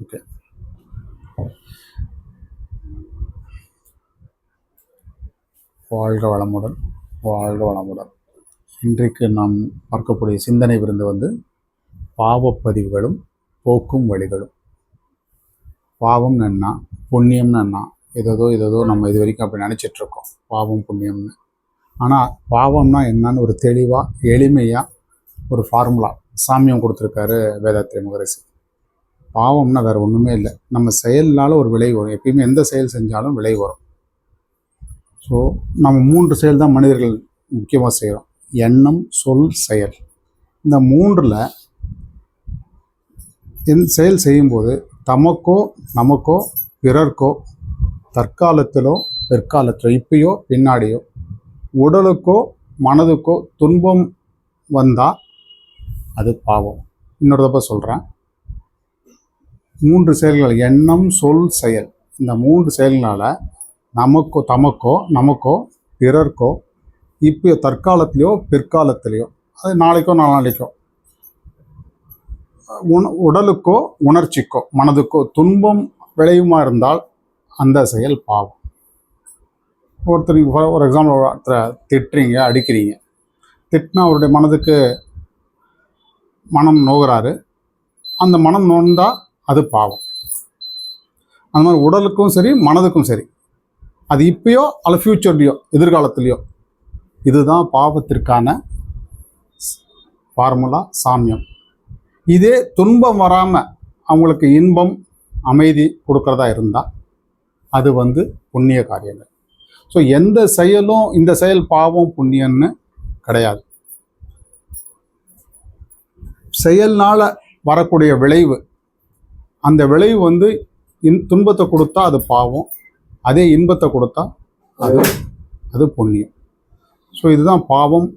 Okay. வாழ்க வளமுடன், வாழ்க வளமுடன். இன்றைக்கு நாம் பார்க்கக்கூடிய சிந்தனை விருந்து வந்து பாவப்பதிவுகளும் போக்கும் வழிகளும். பாவம்னு என்ன, புண்ணியம்னு என்ன, இதோ நம்ம இது வரைக்கும் அப்படி நினச்சிட்ருக்கோம், பாவம் புண்ணியம்னு. ஆனால் பாவம்னா என்னன்னு ஒரு தெளிவாக எளிமையாக ஒரு ஃபார்முலா சாமியம் கொடுத்துருக்காரு வேதாத்திரி மகரிஷி. பாவம்னா வேறு ஒன்றுமே இல்லை, நம்ம செயல்னால ஒரு விளைவு வரும். எப்பயுமே எந்த செயல் செஞ்சாலும் விளைவு வரும். ஸோ நம்ம 3 செயல் தான் மனிதர்கள் முக்கியமாக செய்கிறோம்: எண்ணம், சொல், செயல். இந்த 3ல் செயல் செய்யும்போது தமக்கோ நமக்கோ பிறர்க்கோ தற்காலத்திலோ பிற்காலத்திலோ இப்பயோ பின்னாடியோ உடலுக்கோ மனதுக்கோ துன்பம் வந்தால் அது பாவம். இன்னொரு தப்ப சொல்கிறேன், 3 செயல்கள் எண்ணம், சொல், செயல். இந்த 3 செயல்களால் நமக்கோ பிறர்க்கோ இப்போ தற்காலத்திலையோ பிற்காலத்திலையோ, அது நாளைக்கோ நாளானைக்கோ, உடலுக்கோ உணர்ச்சிக்கோ மனதுக்கோ துன்பம் விளைவுமா இருந்தால் அந்த செயல் பாவம். ஒருத்தர் ஒரு எக்ஸாம்பிள், ஒருத்தரை திட்டுறீங்க, அடிக்கிறீங்க. திட்டினா அவருடைய மனதுக்கு மனம் நோகிறாரு, அந்த மனம் நோந்தால் அது பாவம். அந்த மாதிரி உடலுக்கும் சரி மனதுக்கும் சரி, அது இப்பயோ அல்ல ஃப்யூச்சர்லையோ எதிர்காலத்துலேயோ, இதுதான் பாவத்திற்கான ஃபார்முலா, சாமியம். இதே துன்பம் வராமல் அவங்களுக்கு இன்பம் அமைதி கொடுக்கறதா இருந்தால் அது வந்து புண்ணிய காரியங்கள். ஸோ எந்த செயலும் இந்த செயல் பாவம் புண்ணியம்னு கிடையாது. செயல்னால் வரக்கூடிய விளைவு, அந்த விளைவு வந்து துன்பத்தை கொடுத்தா அது பாவம், அதே இன்பத்தை கொடுத்தா அது புண்ணியம். ஸோ இதுதான் பாவம்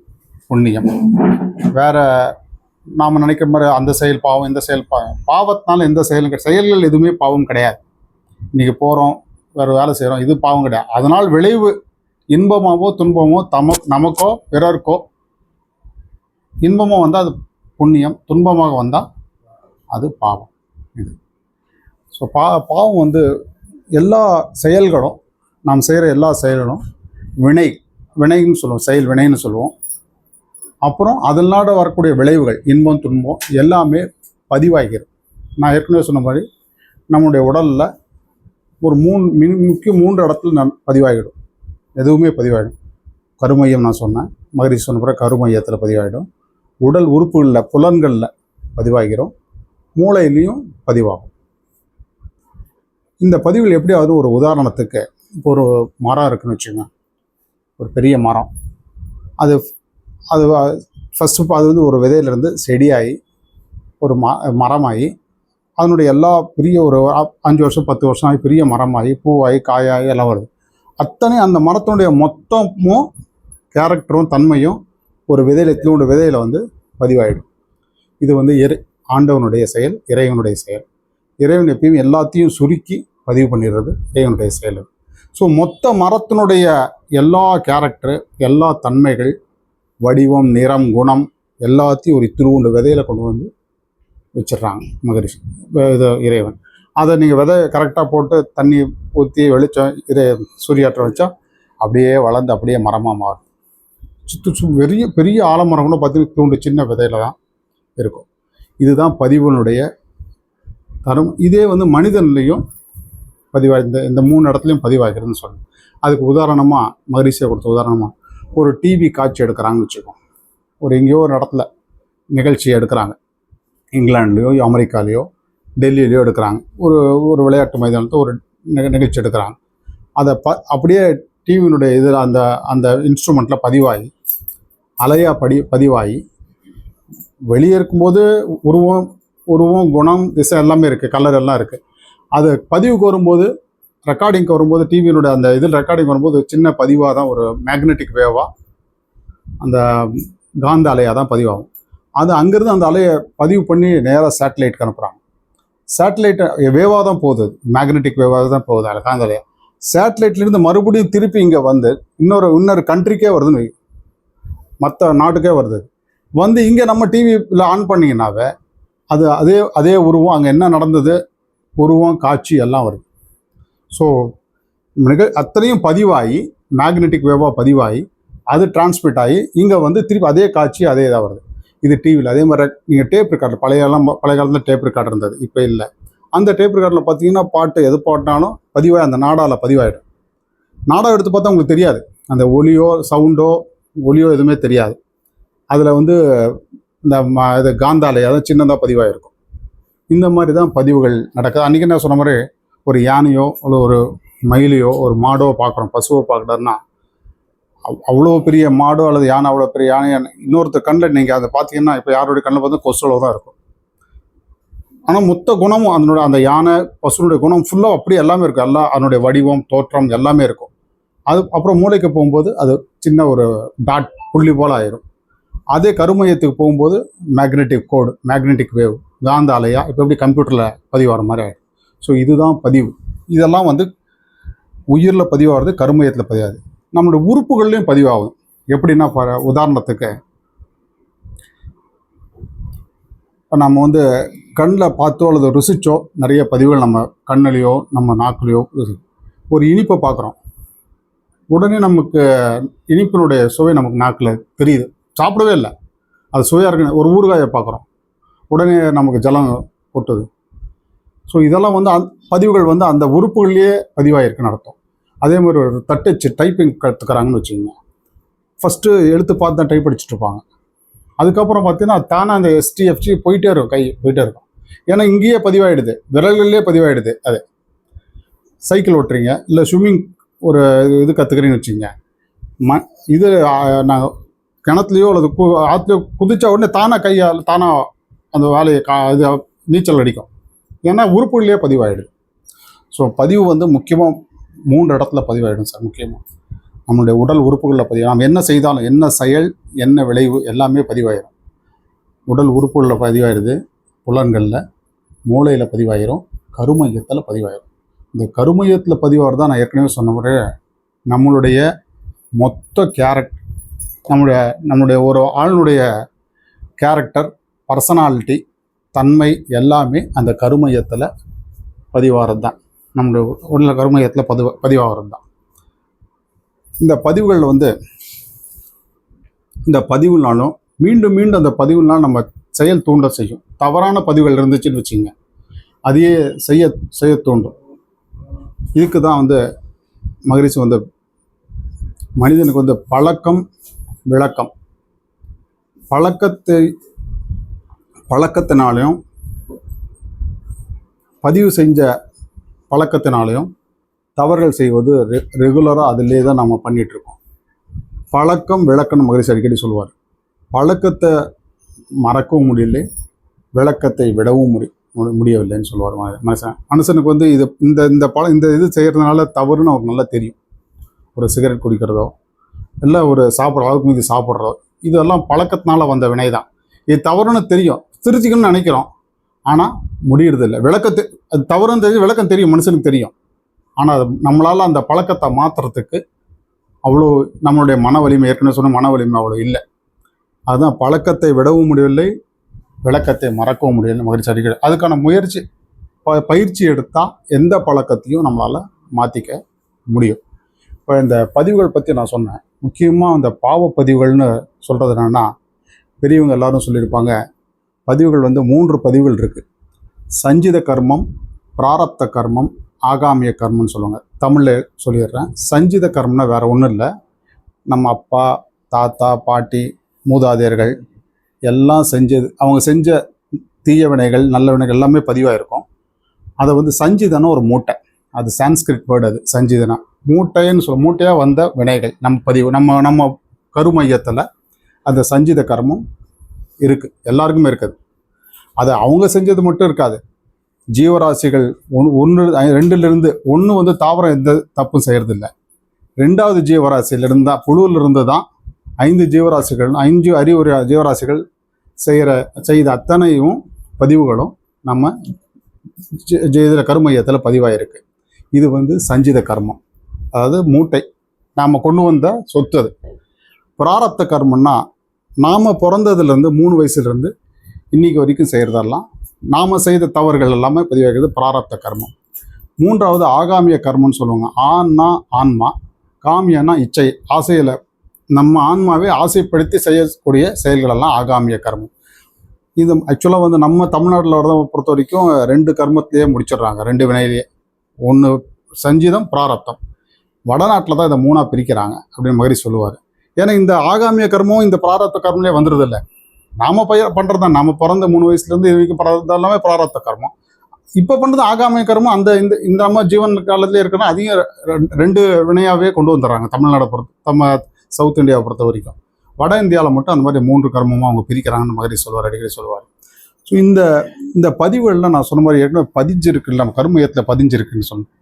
புண்ணியம். வேற நாம் நினைக்கிற மாதிரி அந்த செயல் பாவம் இந்த செயல் பாவம், பாவத்தினால எந்த செயல்கள் எதுவுமே பாவம் கிடையாது. இன்றைக்கி போகிறோம், வேறு வேலை செய்கிறோம், இது பாவம் கிடையாது. அதனால் விளைவு இன்பமாவோ துன்பமோ நமக்கோ பிறர்க்கோ இன்பமாக வந்தால் அது புண்ணியம், துன்பமாக வந்தால் அது பாவம். இது ஸோ பாவம் வந்து எல்லா செயல்களும், நாம் செய்கிற எல்லா செயல்களும் வினைன்னு சொல்லுவோம், செயல் வினைன்னு சொல்லுவோம். அப்புறம் அதனால வரக்கூடிய விளைவுகள் இன்பம் துன்பம் எல்லாமே பதிவாகிறது. நான் ஏற்கனவே சொன்ன மாதிரி நம்முடைய உடலில் ஒரு 3 இடத்துல பதிவாகிடும், எதுவுமே பதிவாகிடும். கருமையம் நான் சொன்னேன், மகரிஷி சொன்ன பிறகு கருமையத்தில் பதிவாகிடும், உடல் உறுப்புகளில் புலன்களில் பதிவாகிறோம், மூளையிலையும் பதிவாகும். இந்த பதிவில் எப்படியாவது ஒரு உதாரணத்துக்கு, இப்போ ஒரு மரம் இருக்குன்னு வச்சுக்கோங்க, ஒரு பெரிய மரம். அது ஃபஸ்ட்டு அது வந்து ஒரு விதையிலேருந்து செடியாகி ஒரு மரமாகி அதனுடைய எல்லா பெரிய ஒரு 5 வருஷம் 10 வருஷம் ஆகி பெரிய மரமாகி பூவாகி காயாகி எல்லாம் வருது. அத்தனை அந்த மரத்தினுடைய மொத்தமும் கேரக்டரும் தன்மையும் ஒரு விதையில் வந்து பதிவாயிடும். இது வந்து ஆண்டவனுடைய செயல், இறைவனுடைய செயல். இறைவன் எப்பயும் எல்லாத்தையும் சுருக்கி பதிவு பண்ணிடுறது இறைவனுடைய செயல். ஸோ மொத்த மரத்தினுடைய எல்லா கேரக்டரு, எல்லா தன்மைகள், வடிவம், நிறம், குணம் எல்லாத்தையும் ஒரு திருவுண்டு விதையில் கொண்டு வந்து வச்சிடுறாங்க மகரிஷி, இது இறைவன். அதை நீங்கள் விதை கரெக்டாக போட்டு தண்ணி ஊற்றி வெளிச்சம் சூரியாற்றம் வச்சா அப்படியே வளர்ந்து அப்படியே மரமாக மாறும். பெரிய ஆலமரம் கூட பார்த்தீங்கன்னா தூண்டு சின்ன விதையில் தான் இருக்கும். இதுதான் பதிவனுடைய தரம். இதே வந்து மனிதன்லையும் இந்த 3 இடத்துலையும் பதிவாகிறதுன்னு சொல்லணும். அதுக்கு உதாரணமாக மகரிஷியை கொடுத்த உதாரணமாக ஒரு டிவி காட்சி எடுக்கிறாங்கன்னு வச்சுக்கோம். எங்கேயோ ஒரு இடத்துல நிகழ்ச்சி எடுக்கிறாங்க, இங்கிலாந்துலேயோ அமெரிக்காலேயோ டெல்லியிலையோ எடுக்கிறாங்க. ஒரு விளையாட்டு மைதானத்தை ஒரு நிகழ்ச்சி எடுக்கிறாங்க. அதை அப்படியே டிவியினுடைய இதில் அந்த இன்ஸ்ட்ருமெண்ட்டில் பதிவாகி அலையாக பதிவாகி வெளியே இருக்கும்போது உருவம் குணம் திசை எல்லாமே இருக்குது, கலர் எல்லாம் இருக்குது. அது பதிவுக்கு வரும்போது, ரெக்கார்டிங்க்கு வரும்போது, டிவியினுடைய அந்த இதில் ரெக்கார்டிங் வரும்போது சின்ன பதிவாக தான், ஒரு மேக்னெட்டிக் வேவாக, அந்த காந்த அலையாக தான் பதிவாகும். அது அங்கேருந்து அந்த அலையை பதிவு பண்ணி நேராக சேட்டலைட்டுக்கு அனுப்புகிறாங்க. சேட்டலைட் வேவாக தான் போகுது, மேக்னெட்டிக் வேவாக தான் போகுது அது காந்த அலையாக. சேட்டலைட்லேருந்து மறுபடியும் திருப்பி இங்கே வந்து இன்னொரு கண்ட்ரிக்கே வருதுன்னு, மற்ற நாட்டுக்கே வருது. இங்கே நம்ம டிவியில் ஆன் பண்ணிங்கன்னாவே அது அதே உருவம், அங்கே என்ன நடந்தது, உருவம், காட்சி எல்லாம் வருது. ஸோ அத்தனையும் பதிவாகி மேக்னெட்டிக் வேவாக பதிவாகி அது டிரான்ஸ்மிட் ஆகி இங்கே வந்து திருப்பி அதே காட்சி அதே இதாக வருது. இது டிவியில். அதே மாதிரி நீங்கள் டேப் ரெக்கார்டர் பழைய காலத்தில் டேப் ரெக்கார்டர் இருந்தது, இப்போ இல்லை. அந்த டேப் ரெக்கார்டரில் பார்த்தீங்கன்னா பாட்டு எது பாட்டினாலும் பதிவாக அந்த நாடாவில் பதிவாயிடும். நாடா எடுத்து பார்த்தா உங்களுக்கு தெரியாது, அந்த ஒலியோ ஒலியோ எதுவுமே தெரியாது. அதில் வந்து இந்த இது காந்தாலை அதாவது சின்னதாக பதிவாகிருக்கும். இந்த மாதிரி தான் பதிவுகள் நடக்குது. அன்றைக்கி நான் சொன்ன மாதிரி ஒரு யானையோ இல்லை ஒரு மயிலையோ ஒரு மாடோ பார்க்குறோம், பசுவோ பார்க்குறோன்னா அவ்வளோ பெரிய மாடோ அல்லது யானை, அவ்வளோ பெரிய யானை இன்னொருத்தர் கண்ணில் நீங்கள் அதை பார்த்தீங்கன்னா இப்போ யாருடைய கண்ணில் பார்த்தா கொசுளவு தான் இருக்கும். ஆனால் மொத்த குணமும் அந்த யானை பசுனுடைய குணம் ஃபுல்லாக அப்படியே எல்லாமே இருக்கும். எல்லாம் அதனுடைய வடிவம், தோற்றம் எல்லாமே இருக்கும். அது அப்புறம் மூளைக்கு போகும்போது அது சின்ன ஒரு டாட் புள்ளி போல் ஆயிரும். அதே கருமையத்துக்கு போகும்போது மேக்னெட்டிக் வேவ், காந்த அலையா இப்போ எப்படி கம்ப்யூட்டரில் பதிவாகிற மாதிரி ஆகிடும். ஸோ இதுதான் பதிவு. இதெல்லாம் வந்து உயிரில் பதிவாகிறது, கருமையத்தில் பதிவாகுது. நம்மளுடைய உறுப்புகள்லையும் பதிவாகும். எப்படின்னா உதாரணத்துக்கு இப்போ நம்ம வந்து கண்ணில் பார்த்தோ அல்லது ருசிச்சோ நிறைய பதிவுகள் நம்ம கண்ணிலையோ நம்ம நாக்குலையோ ஒரு இனிப்பை பார்க்குறோம். உடனே நமக்கு இனிப்பினுடைய சுவை நமக்கு நாக்கில் தெரியுது. சாப்பிடவே இல்லை, அது சுவையாக இருக்கு. ஒரு ஊறுகாயை பார்க்குறோம், உடனே நமக்கு ஜலம் கொட்டுது. ஸோ இதெல்லாம் வந்து பதிவுகள் வந்து அந்த உறுப்புகள்லேயே பதிவாகிருக்குன்னு அர்த்தம். அதே மாதிரி ஒரு தட்டச்சு டைப்பிங் கற்றுக்கிறாங்கன்னு வச்சுக்கோங்க. ஃபஸ்ட்டு எழுத்து பார்த்து தான் டைப் அடிச்சுட்ருப்பாங்க. அதுக்கப்புறம் பார்த்தீங்கன்னா தானே அந்த STFG போயிட்டே இருக்கும், கை போயிட்டே இருக்கும். ஏன்னா இங்கேயே பதிவாகிடுது, விரல்கள்லேயே பதிவாகிடுது. அது சைக்கிள் ஓட்டுறீங்க இல்லை ஸ்விம்மிங் ஒரு இது கற்றுக்கிறீங்கன்னு வச்சுக்கோங்க. இது நாங்கள் கிணத்துலையோ அல்லது ஆற்றுலையோ குதிச்சா உடனே தானாக அந்த வேலையை இது நீச்சல் அடிக்கும். ஏன்னா உறுப்புகள்லேயே பதிவாகிடுது. ஸோ பதிவு வந்து முக்கியமாக 3 இடத்துல பதிவாகிடும் சார். முக்கியமாக நம்மளுடைய உடல் உறுப்புகளில் பதிவு. நாம் என்ன செய்தாலும், என்ன செயல், என்ன விளைவு எல்லாமே பதிவாயிடும். உடல் உறுப்புகளில் பதிவாயிடுது, புலன்களில், மூளையில் பதிவாயிரும், கருமையத்தில் பதிவாயிடும். இந்த கருமையத்தில் பதிவாகிறது தான் நான் ஏற்கனவே சொன்ன முறை நம்மளுடைய மொத்த நம்முடைய ஒரு ஆளுடைய கேரக்டர், பர்சனாலிட்டி, தன்மை எல்லாமே அந்த கருமையத்தில் பதிவாகிறது தான். நம்முடைய உள்ள கருமையத்தில் பதிவாகிறது தான். இந்த பதிவுகளில் வந்து இந்த பதிவுனாலும் மீண்டும் அந்த பதிவுனாலும் நம்ம செயல் தூண்ட செய்யும். தவறான பதிவுகள் இருந்துச்சுன்னு வச்சுங்க, அதையே செய்ய தூண்டும். இதுக்கு தான் வந்து மகரிஷி வந்து மனிதனுக்கு வந்து பழக்கம் விளக்கம், பழக்கத்தினாலையும் பதிவு செஞ்ச பழக்கத்தினாலையும் தவறுகள் செய்வது ரெகுலராக அதிலே தான் நம்ம பண்ணிகிட்ருக்கோம். பழக்கம் விளக்கம்னு மகரிஷி அடிக்கடி சொல்லுவார். பழக்கத்தை மறக்கவும் முடியலை, விளக்கத்தை விடவும் முடியவில்லைன்னு சொல்லுவார் மனுஷனுக்கு வந்து இந்த இது செய்கிறதுனால தவறுன்னு அவருக்கு நல்லா தெரியும். ஒரு சிகரெட் குடிக்கிறதோ இல்லை ஒரு அளவுக்கு மீது சாப்பிட்றதோ இதெல்லாம் பழக்கத்தினால வந்த வினை தான். இது தவறுன்னு தெரியும், திருச்சிக்கணும்னு நினைக்கிறோம், ஆனால் முடியறதில்லை. அது தவறுன்னு தெரியும், விளக்கம் தெரியும், மனுஷனுக்கு தெரியும். ஆனால் அது நம்மளால் அந்த பழக்கத்தை மாற்றுறதுக்கு அவ்வளோ நம்மளுடைய மன வலிமை, ஏற்கனவே சொன்ன மன வலிமை அவ்வளோ இல்லை. அதுதான் பழக்கத்தை விடவும் முடியவில்லை, விளக்கத்தை மறக்கவும் முடியலை மகிழ்ச்சி அடிக்கடி. அதுக்கான முயற்சி பயிற்சி எடுத்தால் எந்த பழக்கத்தையும் நம்மளால் மாற்றிக்க முடியும். இப்போ இந்த பதிவுகள் பற்றி நான் சொன்னேன். முக்கியமாக இந்த பாவ பதிவுகள்னு சொல்கிறது என்னென்னா, பெரியவங்க எல்லாரும் சொல்லியிருப்பாங்க, பதிவுகள் வந்து 3 பதிவுகள் இருக்குது. சஞ்சித கர்மம், பிராரப்த கர்மம், ஆகாமிய கர்மம்னு சொல்லுவாங்க. தமிழில் சொல்லிடுறேன். சஞ்சித கர்மம்னா வேறு ஒன்றும் இல்லை, நம்ம அப்பா, தாத்தா, பாட்டி, மூதாதையர்கள் எல்லாம் அவங்க செஞ்ச தீய வினைகள், நல்ல வினைகள் எல்லாமே பதிவாக இருக்கும். அதை வந்து சஞ்சிதனா ஒரு மூட்டை, அது சான்ஸ்கிரிட் வேர்டு. அது சஞ்சிதனா மூட்டையாக வந்த வினைகள் நம்ம பதிவு, நம்ம கருமையத்தில் அந்த சஞ்சித கர்மம் இருக்குது, எல்லாருக்குமே இருக்குது. அது அவங்க செஞ்சது மட்டும் இருக்காது. ஜீவராசிகள் 2லிருந்து 1 வந்து தாவரம் எந்த தப்பும் செய்கிறதில்லை. 2வது ஜீவராசியிலிருந்து தான், புழுவிலிருந்து தான் 5 ஜீவராசிகள், 5 அறிவுரை ஜீவராசிகள் செய்த அத்தனையும் பதிவுகளும் நம்ம இதில் கருமையத்தில் பதிவாயிருக்கு. இது வந்து சஞ்சித கர்மம், அதாவது மூட்டை, நாம் கொண்டு வந்த சொத்து. அது பிராரப்த கர்மம்னா நாம் பிறந்ததுலேருந்து 3 வயசுலேருந்து இன்றைக்கி வரைக்கும் செய்கிறதெல்லாம் நாம் செய்த தவறுகள் எல்லாமே பதிவாகிறது பிராரப்த கர்மம். மூன்றாவது ஆகாமிய கர்மம்னு சொல்லுவாங்க. ஆன்னா ஆன்மா, காமியன்னா இச்சை, ஆசையில் நம்ம ஆன்மாவே ஆசைப்படுத்தி செய்யக்கூடிய செயல்களெல்லாம் ஆகாமிய கர்மம். இது ஆக்சுவலாக நம்ம தமிழ்நாட்டில் வரத பொறுத்த வரைக்கும் 2 கர்மத்திலேயே முடிச்சிடுறாங்க, 2 வினையிலேயே. ஒன்று சஞ்சீதம், பிராரப்தம். வடநாட்டில் தான் இதை 3ஆக பிரிக்கிறாங்க அப்படின்னு மாதிரி சொல்லுவார். ஏன்னா இந்த ஆகாமிய கர்மம் இந்த பிராரப்த கர்மலே வந்துடுது இல்லை. நாம் பண்ணுறது தான், நம்ம பிறந்த 3 வயசுலேருந்து இதுக்கு எல்லாமே பிராரப்த கர்மம். இப்போ பண்ணுறது ஆகாமிய கர்மம். அந்த இந்த நம்ம ஜீவன் காலத்திலே இருக்கணும். அதிகம் 2 வினையாகவே கொண்டு வந்துடுறாங்க தமிழ்நாடை நம்ம சவுத் இந்தியாவை பொறுத்த வரைக்கும். வட இந்தியாவில் மட்டும் அந்த மாதிரி 3 கர்மமாக அவங்க பிரிக்கிறாங்கன்னு மாதிரி சொல்லுவார், அடிக்கடி சொல்லுவார். ஸோ இந்த பதிவுகளில் நான் சொன்ன மாதிரி ஏற்கனவே பதிஞ்சிருக்கு, நம்ம கருமையத்தில் பதிஞ்சிருக்குன்னு சொன்னேன்.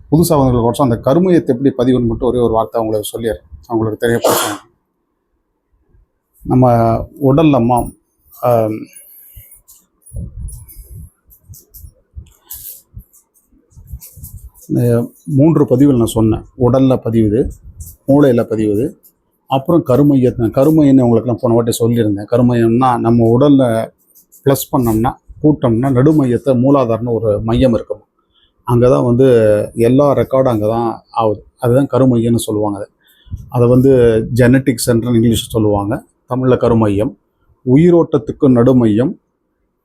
புதுசாக அவங்களுக்கு வருஷம் அந்த கருமையத்தை எப்படி பதிவுன்னு மட்டும் ஒரே ஒரு வார்த்தை அவங்களுக்கு சொல்லிடுறேன், அவங்களுக்கு தெரியப்படுத்துறேன். நம்ம உடல்ல 3 பதிவுகள் நான் சொன்னேன். உடலில் பதிவுது, மூளையில் பதிவுது, அப்புறம் கருமையன்னு உங்களுக்குலாம் போன வாட்டி சொல்லியிருந்தேன். கருமையம்னா நம்ம உடலில் ப்ளஸ் பண்ணோம்னா, கூட்டம்னா நடுமையத்தை மூலாதாரம்னு ஒரு மையம் இருக்கும். அங்கே தான் எல்லா ரெக்கார்டும் அங்கே தான் ஆகுது. அதுதான் கருமையம்னு சொல்லுவாங்க. அதை ஜெனட்டிக் சென்டர்னு இங்கிலீஷ் சொல்லுவாங்க, தமிழில் கருமையம். உயிரோட்டத்துக்கு நடுமையம்,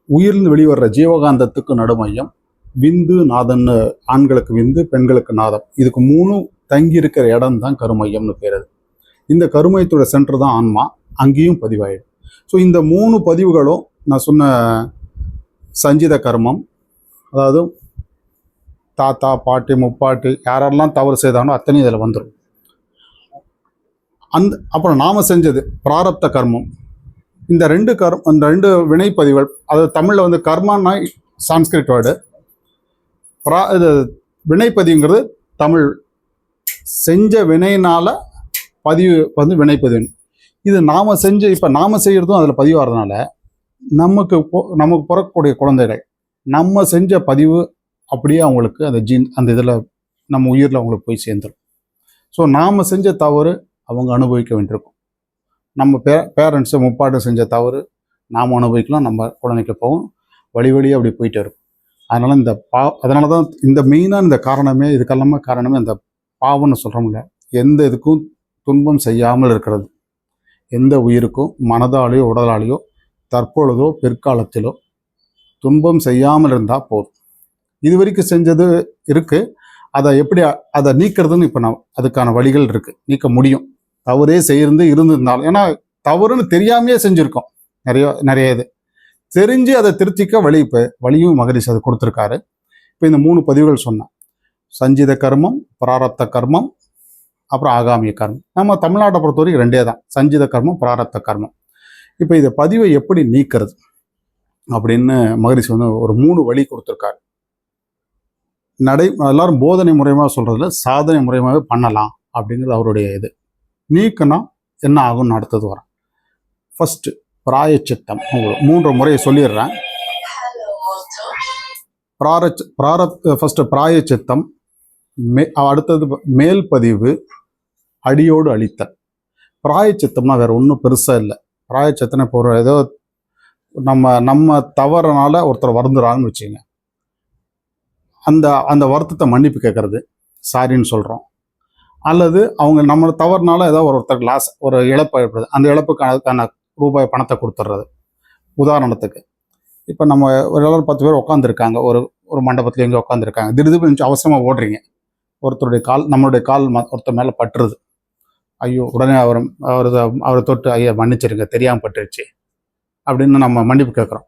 உயிர்ந்து வெளிவர்ற ஜீவகாந்தத்துக்கு நடுமையம், விந்து நாதன்னு ஆண்களுக்கு விந்து, பெண்களுக்கு நாதம், இதுக்கு 3 தங்கி இருக்கிற இடம் தான் கருமையம்னு பேர். இந்த கருமையத்தோட சென்டர் தான் ஆன்மா, அங்கேயும் பதிவாயிடும். ஸோ இந்த 3 பதிவுகளும் நான் சொன்ன சஞ்சித கர்மம், அதாவது தாத்தா பாட்டி முப்பாட்டி யாரெல்லாம் தவறு செய்தாங்களோ அத்தனையும் இதில் வந்துடும். அப்புறம் நாம் செஞ்சது பிராரப்த கர்மம். இந்த 2 வினைப்பதிவுகள், அதாவது தமிழில் கர்மான்னா சான்ஸ்கிரிட் வேர்டு, இது வினைப்பதிவுங்கிறது தமிழ். செஞ்ச வினையினால் பதிவு வினைப்பதிவு. இது நாம் இப்போ நாம் செய்கிறதும் அதில் பதிவாகிறதுனால நமக்கு பிறக்கக்கூடிய குழந்தைகள் நம்ம செஞ்ச பதிவு அப்படியே அவங்களுக்கு அந்த இதில் நம்ம உயிரில் அவங்களுக்கு போய் சேர்ந்துடும். ஸோ நாம் செஞ்ச தவறு அவங்க அனுபவிக்க வேண்டியிருக்கும். நம்ம பேரண்ட்ஸு முப்பாட்டு செஞ்ச தவறு நாம் அனுபவிக்கலாம், நம்ம குழந்தைக்கு போகும், வழி அப்படி போயிட்டே இருக்கும். அதனால தான் இந்த மெயினாக இந்த காரணமே, இதுக்கெல்லாமே காரணமே அந்த பாவம்னு சொல்கிறோம்ல. எந்த இதுக்கும் துன்பம் செய்யாமல் இருக்கிறது, எந்த உயிருக்கும் மனதாலேயோ உடலாலேயோ தற்பொழுதோ பிற்காலத்திலோ துன்பம் செய்யாமல் இருந்தால் போதும். இது வரைக்கும் செஞ்சது இருக்குது, அதை நீக்கிறதுன்னு இப்போ அதுக்கான வழிகள் இருக்குது, நீக்க முடியும். தவறே இருந்திருந்தாலும், ஏன்னா தவறுன்னு தெரியாமையே செஞ்சுருக்கோம் நிறைய இது. தெரிஞ்சு அதை திருத்திக்க வழியும் மகரிஷி அதை கொடுத்துருக்காரு. இப்போ இந்த 3 பதிவுகள் சொன்னேன். சஞ்சித கர்மம், பிராரப்த கர்மம், அப்புறம் ஆகாமிய கர்மம். நம்ம தமிழ்நாட்டை பொறுத்த வரைக்கும் 2 தான், சஞ்சித கர்மம், பிராரப்த கர்மம். இப்போ இந்த பதிவை எப்படி நீக்கிறது அப்படின்னு மகரிஷி ஒரு 3 வழி கொடுத்துருக்காரு. எல்லாரும் போதனை முறையமாக சொல்கிறதுல சாதனை முறையமாகவே பண்ணலாம் அப்படிங்கிறது அவருடைய இது. நீக்கினா என்ன ஆகும்னு அடுத்தது வரேன். ஃபஸ்ட்டு பிராயச்சித்தம், 3 முறையை சொல்லிடுறேன். ஃபஸ்ட்டு பிராயச்சித்தம், அடுத்தது மேல் பதிவு, அடியோடு அழித்தல். பிராயச்சித்தம்னா வேற ஒன்றும் பெருசாக இல்லை. பிராயச்சித்தனை இப்போ ஏதோ நம்ம தவறனால ஒருத்தர் வருந்துறாங்கன்னு வச்சுங்க, அந்த வருத்தத்தை மன்னிப்பு கேட்கறது, சாரின்னு சொல்கிறோம். அல்லது அவங்க நம்ம தவறுனால ஏதோ ஒருத்தர் ஒரு இழப்பு ஏற்படுது, அந்த இழப்புக்கான ரூபாய் பணத்தை கொடுத்துட்றது. உதாரணத்துக்கு இப்போ நம்ம ஒரு 10 பேர் உட்காந்துருக்காங்க, ஒரு மண்டபத்தில் எங்கே உட்காந்துருக்காங்க, திடீர்னு அவசரமாக ஓடுறீங்க, நம்மளுடைய கால் ஒருத்தர் மேலே பட்டுருது. ஐயோ, உடனே அவரை தொட்டு ஐயா மன்னிச்சிருங்க, தெரியாமல் பட்டுருச்சு அப்படின்னு நம்ம மன்னிப்பு கேட்குறோம்.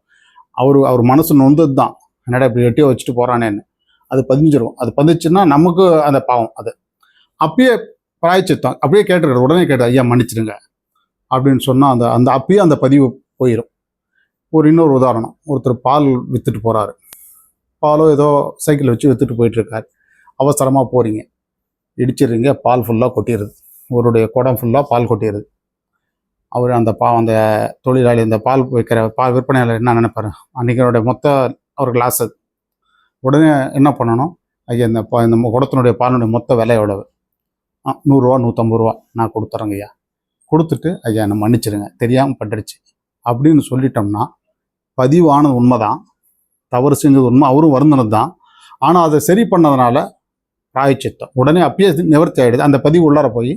அவர் மனசு நொந்தது தான், என்னடா இப்படி எட்டியோ வச்சுட்டு போகிறானேன்னு. அது பதிஞ்சிரும். அது பதிச்சுன்னா நமக்கு அந்த பாவம். அது அப்பயே பிராயச்சித்தம் அப்படியே கேட்டுருக்காரு, உடனே கேட்டு ஐயா மன்னிச்சிடுங்க அப்படின்னு சொன்னால் அந்த அப்பயே அந்த பதிவு போயிடும். இன்னொரு உதாரணம், ஒருத்தர் பால் விற்றுட்டு போகிறாரு, பாலோ ஏதோ சைக்கிள் வச்சு விற்றுட்டு போயிட்டுருக்காரு. அவசரமாக போகிறீங்க, இடிச்சிடுறீங்க, பால் ஃபுல்லாக கொட்டிடுது, அவருடைய குடம் ஃபுல்லாக பால் கொட்டிடுது. அவர் அந்த தொழிலாளி, இந்த பால் விற்பனையாளர் என்ன நினைப்பாரு, அன்றைக்கி மொத்த அவர் கிளாஸ் அது. உடனே என்ன பண்ணணும், ஐயா இந்த குடத்தினுடைய பாலினுடைய மொத்த விலை எவ்வளவு, 100 ரூபா 150 ரூபா நான் கொடுத்துறேங்க ஐயா, கொடுத்துட்டு ஐயா என்னை மன்னிச்சிடுங்க, தெரியாமல் பட்டுருச்சு அப்படின்னு சொல்லிட்டோம்னா பதிவானது உண்மைதான். தவறு செஞ்சது உண்மை, அவரும் வருந்தினது தான். ஆனால் அதை சரி பண்ணதுனால பிராயச்சித்தம் உடனே அப்பயே நிவர்த்தி ஆகிடுது. அந்த பதிவு உள்ளார போய்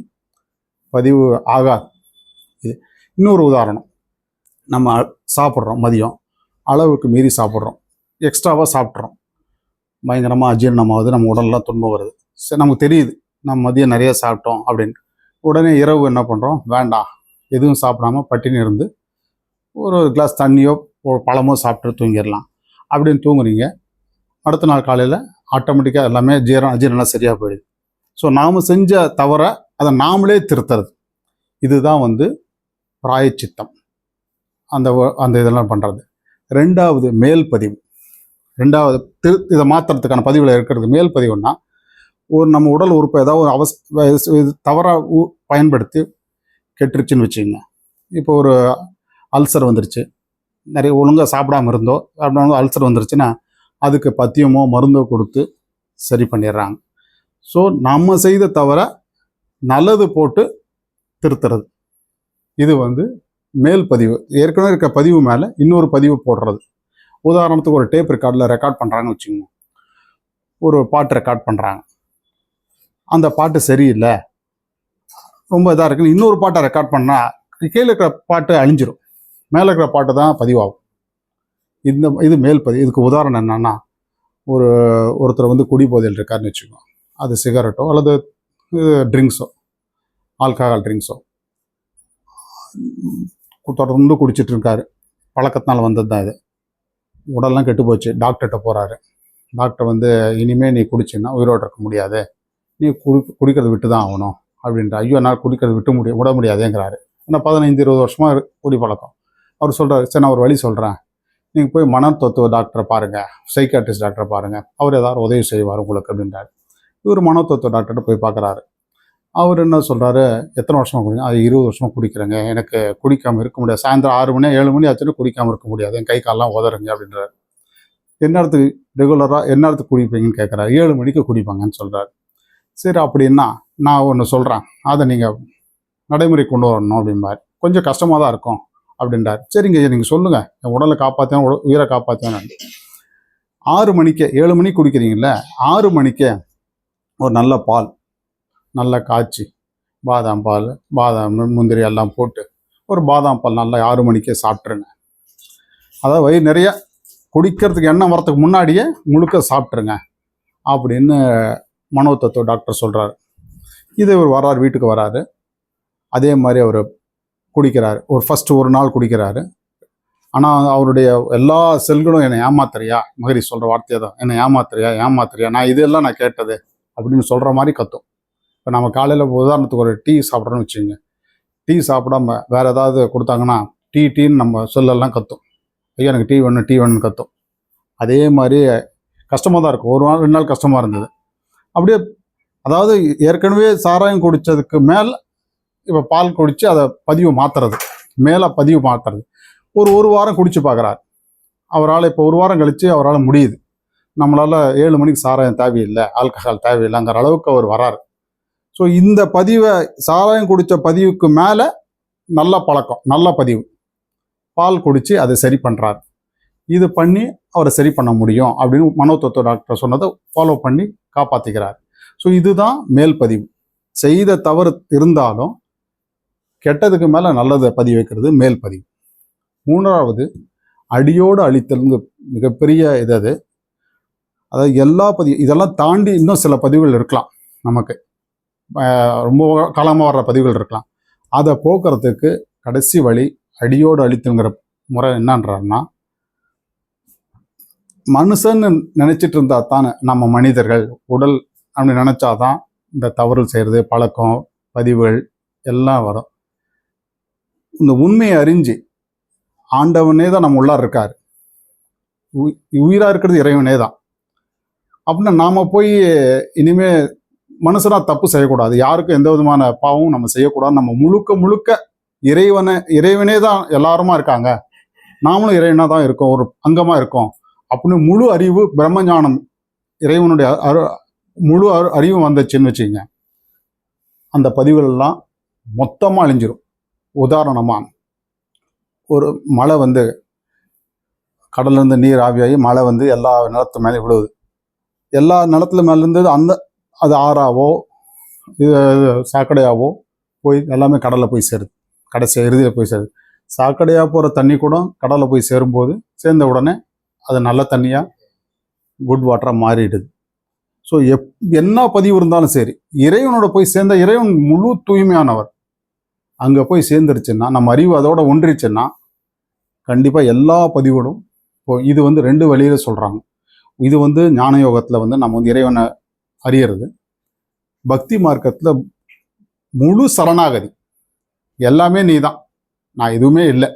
பதிவு ஆகாது. இது இன்னொரு உதாரணம். நம்ம சாப்பிட்றோம், மதியம் அளவுக்கு மீறி சாப்பிட்றோம், எக்ஸ்ட்ராவாக சாப்பிட்றோம், பயங்கரமாக அஜீரணமாகுது, நம்ம உடல்லாம் துன்பம் வருது. சரி, நமக்கு தெரியுது நம்ம மதியம் நிறைய சாப்பிட்டோம் அப்படின்னு. உடனே இரவு என்ன பண்ணுறோம், வேண்டாம் எதுவும் சாப்பிடாம பட்டினி இருந்து ஒரு கிளாஸ் தண்ணியோ ஒரு பழமோ சாப்பிட்டு தூங்கிடலாம் அப்படின்னு தூங்குறீங்க. அடுத்த நாள் காலையில் ஆட்டோமேட்டிக்காக எல்லாமே அஜீரணம் சரியாக போயிடுது. ஸோ நாம் செஞ்ச தவறை அதை நாமளே திருத்துறது, இதுதான் வந்து பிராயச்சித்தம். அந்த அந்த இதெல்லாம் பண்ணுறது. ரெண்டாவது மேல் பதிவு. ரெண்டாவது இதை மாற்றுறதுக்கான பதிவில் இருக்கிறது மேல் பதிவுன்னா, ஒரு நம்ம உடல் உறுப்பை ஏதாவது ஒரு தவறாக பயன்படுத்தி கெட்டுருச்சுன்னு வச்சுக்கோங்க. இப்போ ஒரு அல்சர் வந்துருச்சு, நிறைய ஒழுங்காக சாப்பிடாமல் இருந்தோ அப்படின்னா அல்சர் வந்துருச்சுன்னா அதுக்கு பத்தியமோ மருந்தோ கொடுத்து சரி பண்ணிடுறாங்க. ஸோ நம்ம செய்த தவிர நல்லது போட்டு திருத்துறது, இது வந்து மேல் பதிவு. ஏற்கனவே இருக்க பதிவு மேலே இன்னொரு பதிவு போடுறது. உதாரணத்துக்கு ஒரு டேப் ரெக்கார்டில் ரெக்கார்ட் பண்ணுறாங்கன்னு வச்சுக்கோங்க. ஒரு பாட்டு ரெக்கார்ட் பண்ணுறாங்க, அந்த பாட்டு சரியில்லை, ரொம்ப இதாக இருக்குன்னு இன்னொரு பாட்டை ரெக்கார்ட் பண்ணால் கீழே இருக்கிற பாட்டு அழிஞ்சிரும், மேலே இருக்கிற பாட்டு தான் பதிவாகும். இது மேல் பதிவு. இதுக்கு உதாரணம் என்னன்னா, ஒருத்தர் வந்து குடி போதையில் இருக்காருன்னு வச்சுக்கோங்க. அது சிகரெட்டோ அல்லது ட்ரிங்க்ஸோ, ஆல்கஹால் ட்ரிங்க்ஸோ தொடர்ந்து குடிச்சிட்டு இருக்காரு. பழக்கத்தினால் வந்தது தான் இது. உடல்லாம் கெட்டு போச்சு. டாக்டர்கிட்ட போகிறாரு. டாக்டர் வந்து இனிமேல் நீ குடிச்சின்னா உயிரோடு இருக்க முடியாது, நீ குடிக்கிறத விட்டு தான் ஆகணும் அப்படின்ற. ஐயோ, நான் குடிக்கிறத விட முடியாதேங்கிறாரு. ஏன்னா 15-20 வருஷமாக குடி பழக்கம். அவர் சொல்கிறார், சரி நான் ஒரு வழி சொல்கிறேன், நீங்கள் போய் மனத்தத்துவ டாக்டரை பாருங்கள், சைக்காட்ரிஸ்ட் டாக்டரை பாருங்கள், அவர் ஏதாவது உதவி செய்வார் உங்களுக்கு அப்படின்றாரு. இவர் மனத்தத்துவ டாக்டர்கிட்ட போய் பார்க்குறாரு. அவர் என்ன சொல்கிறாரு, எத்தனை வருஷமாக குடிங்க? அது 20 வருஷமாக குடிக்கிறேங்க, எனக்கு குடிக்காமல் இருக்க முடியாது, சாயந்தரம் 6 மணி 7 மணி ஆச்சுன்னா குடிக்காமல் இருக்க முடியாது, என் கை காலெலாம் உதறுங்க அப்படின்றாரு. எந்நேரத்துக்கு ரெகுலராக எந்நேரத்துக்கு குடிப்பீங்கன்னு கேட்குறாரு. 7 மணிக்கு குடிப்பாங்கன்னு சொல்கிறாரு. சரி, அப்படின்னா நான் ஒன்று சொல்கிறேன், அதை நீங்கள் நடைமுறை கொண்டு வரணும் அப்படிம்பார். கொஞ்சம் கஷ்டமாக தான் இருக்கும் அப்படின்றார். சரிங்க, நீங்கள் சொல்லுங்கள், என் உடலை காப்பாற்றணும், உயிரை காப்பாற்றணும். 6 மணிக்கு 7 மணிக்கு குடிக்கிறீங்கள, 6 மணிக்கு ஒரு நல்ல பால் நல்லா காய்ச்சி, பாதாம் பால், பாதாம் முந்திரி எல்லாம் போட்டு ஒரு பாதாம் பால் நல்லா 6 மணிக்கே சாப்பிட்ருங்க. அதாவது வயிறு நிறைய குடிக்கிறதுக்கு எண்ணம் வரத்துக்கு முன்னாடியே முழுக்க சாப்பிட்ருங்க அப்படின்னு மனோதத்துவ டாக்டர் சொல்கிறாரு. இது இவர் வராரு, வீட்டுக்கு வராரு. அதே மாதிரி அவர் குடிக்கிறாரு. ஒரு நாள் குடிக்கிறாரு. ஆனால் அவருடைய எல்லா செல்களும் என்னை ஏமாத்துறியா, மகரி சொல்கிற வார்த்தையை தான், என்னை ஏமாத்துறியா, நான் இதெல்லாம் நான் கேட்டது அப்படின்னு சொல்கிற மாதிரி கத்தும். இப்போ நம்ம காலையில் உதாரணத்துக்கு ஒரு டீ சாப்பிட்றோன்னு வச்சுக்கோங்க. டீ சாப்பிடாம வேறு ஏதாவது கொடுத்தாங்கன்னா டீன்னு நம்ம சொல்லெல்லாம் கத்தும். ஐயா எனக்கு டீ வேணும்னு கத்தும். அதே மாதிரி கஷ்டமாக தான் இருக்கும். 1 நாள் 2 நாள் கஷ்டமாக இருந்தது. அப்படியே அதாவது ஏற்கனவே சாராயம் குடித்ததுக்கு மேலே இப்போ பால் குடித்து அதை பதிவு மாற்றுறது, மேலே பதிவு மாற்றுறது. ஒரு வாரம் குடித்து பார்க்குறாரு. அவரால் இப்போ 1 வாரம் கழித்து அவரால் முடியுது. நம்மளால் 7 மணிக்கு சாராயம் தேவையில்லை, ஆல்கஹால் தேவையில்லைங்கிற அளவுக்கு அவர் வராரு. ஸோ இந்த பதிவை, சாராயம் குடித்த பதிவுக்கு மேலே நல்ல பழக்கம், நல்ல பதிவு, பால் குடித்து அதை சரி பண்ணுறாரு. இது பண்ணி அவரை சரி பண்ண முடியும் அப்படின்னு மனோதத்துவ டாக்டர் சொன்னதை ஃபாலோ பண்ணி காப்பாற்றிக்கிறார். ஸோ இதுதான் மேல் பதிவு. செய்த தவறு இருந்தாலும் கெட்டதுக்கு மேலே நல்லதை பதிவு வைக்கிறது மேல் பதிவு. 3வது அடியோடு அழித்தல்னு மிகப்பெரிய அது. அதாவது எல்லா பதிவு, இதெல்லாம் தாண்டி இன்னும் சில பதிவுகள் இருக்கலாம், நமக்கு ரொம்ப காலமாக வர்ற பதிவுகள் இருக்கலாம். அதை போக்குறதுக்கு கடைசி வழி அடியோடு அழித்துங்கிற முறை என்னன்றாருன்னா, மனுஷன் நினைச்சிட்டு இருந்தா தானே நம்ம மனிதர்கள், உடல் அப்படி நினைச்சாதான் இந்த தவறு செய்கிறது, பழக்கம், பதிவுகள் எல்லாம் வரும். இந்த உண்மையை அறிஞ்சு ஆண்டவனே தான் நம்ம உள்ளார் இருக்காரு, உயிராக இருக்கிறது இறைவனே தான் அப்படின்னா நாம் போய் இனிமே மனுஷனா தப்பு செய்யக்கூடாது, யாருக்கும் எந்த விதமான பாவமும் நம்ம செய்யக்கூடாது, நம்ம முழுக்க இறைவனே தான் எல்லாருமா இருக்காங்க, நாமளும் இறைவனாக தான் இருக்கோம், ஒரு அங்கமாக இருக்கோம் அப்படின்னு முழு அறிவு, பிரம்மஞானம், இறைவனுடைய முழு அறிவு வந்துச்சுன்னு வச்சுக்கோங்க, அந்த பதிவுகள்லாம் மொத்தமாக அழிஞ்சிடும். உதாரணமாக ஒரு மழை வந்து கடல்லேருந்து நீர் ஆவியாகி மழை வந்து எல்லா நிலத்து மேலே விழுவுது. எல்லா நிலத்துல மேலேருந்து அது ஆறாவோ சாக்கடையாவோ போய் எல்லாமே கடலில் போய் சேருது. கடைசி இறுதியில் போய் சேருது. சாக்கடையாக போகிற தண்ணி கூட கடலில் போய் சேரும்போது சேர்ந்த உடனே அது நல்ல தண்ணியாக குட் வாட்டராக மாறிடுது. ஸோ என்ன பதிவு இருந்தாலும் சரி, இறைவனோட போய் சேர்ந்த இறைவன் முழு தூய்மையானவர். அங்கே போய் சேர்ந்துருச்சுன்னா, நம்ம அறிவு அதோட ஒன்றிச்சுன்னா கண்டிப்பாக எல்லா பதிவுகளும் இது வந்து 2 வழியில் சொல்கிறாங்க. இது வந்து ஞான யோகத்தில் வந்து நம்ம வந்து இறைவனை அறியறது. பக்தி மார்க்கத்தில் முழு சரணாகதி, எல்லாமே நீ தான், நான் எதுவுமே இல்லை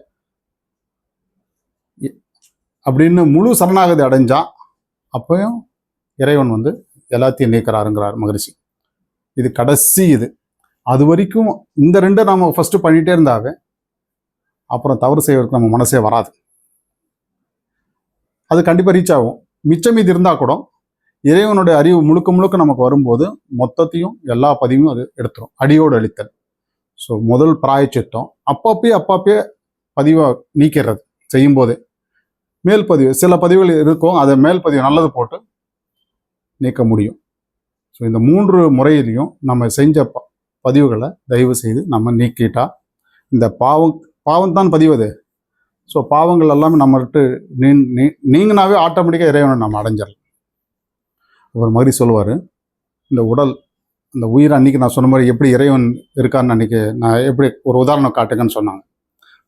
அப்படின்னு முழு சரணாகதி அடைஞ்சா அப்பயும் இறைவன் வந்து எல்லாத்தையும் நீக்கிறாருங்கிறார் மகரிஷி. இது கடைசி இது. அது வரைக்கும் இந்த 2 நம்ம ஃபஸ்ட்டு பண்ணிகிட்டே இருந்தாவே அப்புறம் தவறு செய்வதற்கு நம்ம மனசே வராது. அது கண்டிப்பாக ரீச் ஆகும். மிச்சம் மீது இருந்தால் கூட இறைவனுடைய அறிவு முழுக்க முழுக்க நமக்கு வரும்போது மொத்தத்தையும் எல்லா பதிவும் அது எடுத்துரும். அடியோடு அழித்தல். ஸோ முதல் பிராயச்சித்தம் அப்பப்பே பதிவை நீக்கிறது செய்யும்போதே. மேல் பதிவு சில பதிவுகள் இருக்கும், அதை மேல் பதிவு நல்லது போட்டு நீக்க முடியும். ஸோ இந்த 3 முறையிலையும் நம்ம செஞ்ச பதிவுகளை தயவு செய்து நம்ம நீக்கிட்டா இந்த பாவம் தான் பதிவது. ஸோ பாவங்கள் எல்லாமே நம்மகிட்ட நீங்கினாவே ஆட்டோமேட்டிக்காக இறைவனை நம்ம அடைஞ்சிடலாம். ஒரு மாதிரி சொல்லுவார், இந்த உடல் இந்த உயிர் அன்றைக்கி நான் சொன்ன மாதிரி எப்படி இறைவன் இருக்கான்னு அன்றைக்கி நான் எப்படி ஒரு உதாரணம் காட்டுங்கன்னு சொன்னாங்க.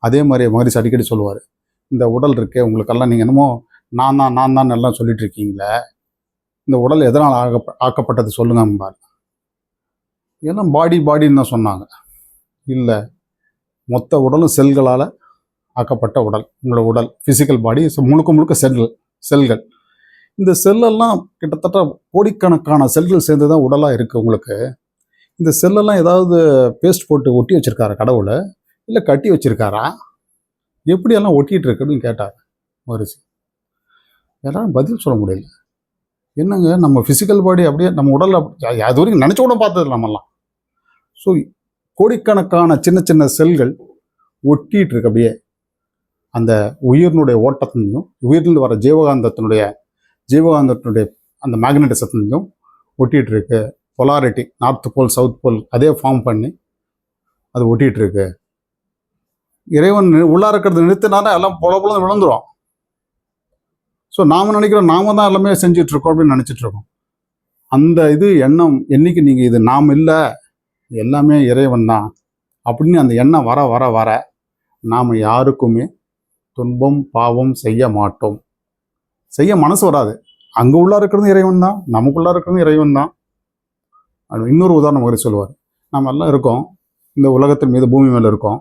அதே மாதிரி மகரிஷி அடிக்கடி சொல்லுவார், இந்த உடல் இருக்கே உங்களுக்கெல்லாம் நீங்கள் என்னமோ நான் தான் எல்லாம் சொல்லிட்டு இருக்கீங்களே, இந்த உடல் எதனால் ஆக்கப்பட்டது சொல்லுங்கம்பார். எல்லாம் பாடின்னு தான் சொன்னாங்க. இல்லை, மொத்த உடலும் செல்களால் ஆக்கப்பட்ட உடல். உங்களோட உடல் ஃபிசிக்கல் பாடி முழுக்க செல்கள். இந்த செல்லெல்லாம் கிட்டத்தட்ட கோடிக்கணக்கான செல்கள் சேர்ந்து தான் உடலாக இருக்குது உங்களுக்கு. இந்த செல்லெல்லாம் ஏதாவது பேஸ்ட் போட்டு ஒட்டி வச்சுருக்காரா கடவுளை, இல்லை கட்டி வச்சுருக்காரா, எப்படியெல்லாம் ஒட்டிகிட்டு இருக்கு அப்படின்னு கேட்டார் மகரிஷி. யாராலும் பதில் சொல்ல முடியல. என்னங்க நம்ம ஃபிசிக்கல் பாடி அப்படியே நம்ம உடலில் அது வரைக்கும் நினச்ச கூட பார்த்தது நம்மெல்லாம். ஸோ கோடிக்கணக்கான சின்ன செல்கள் ஒட்டிகிட்டு இருக்கு அப்படியே அந்த உயிரினுடைய ஓட்டத்திலையும் உயிரிலிருந்து வர ஜீவகாந்தத்தினுடைய அந்த மேக்னட்டிசத்திலையும் ஒட்டிகிட்டு இருக்கு. Polarity north pole south pole அதே ஃபார்ம் பண்ணி அது ஒட்டிகிட்டு இருக்கு. இறைவன் உள்ளார இருக்கிறது நிறுத்தினாலும் எல்லாம் பொல விழுந்துடும். ஸோ நாம் நினைக்கிறோம் நாம தான் எல்லாமே செஞ்சுட்டு இருக்கோம் அப்படின்னு நினச்சிட்டு இருக்கோம். அந்த இது எண்ணம் என்னைக்கு நீங்கள் இது நாம் இல்லை எல்லாமே இறைவன் தான் அப்படின்னு அந்த எண்ணம் வர நாம் யாருக்குமே துன்பம் பாவம் செய்ய மாட்டோம். செய்ய மனசு வராது. அங்கே உள்ளா இருக்கிறது இறைவன் தான், நமக்குள்ளா இருக்கிறது இறைவன் தான். இன்னொரு உதாரணம் மாதிரி சொல்லுவார், நம்ம எல்லாம் இருக்கோம் இந்த உலகத்தின் மீது பூமி மேலே இருக்கோம்,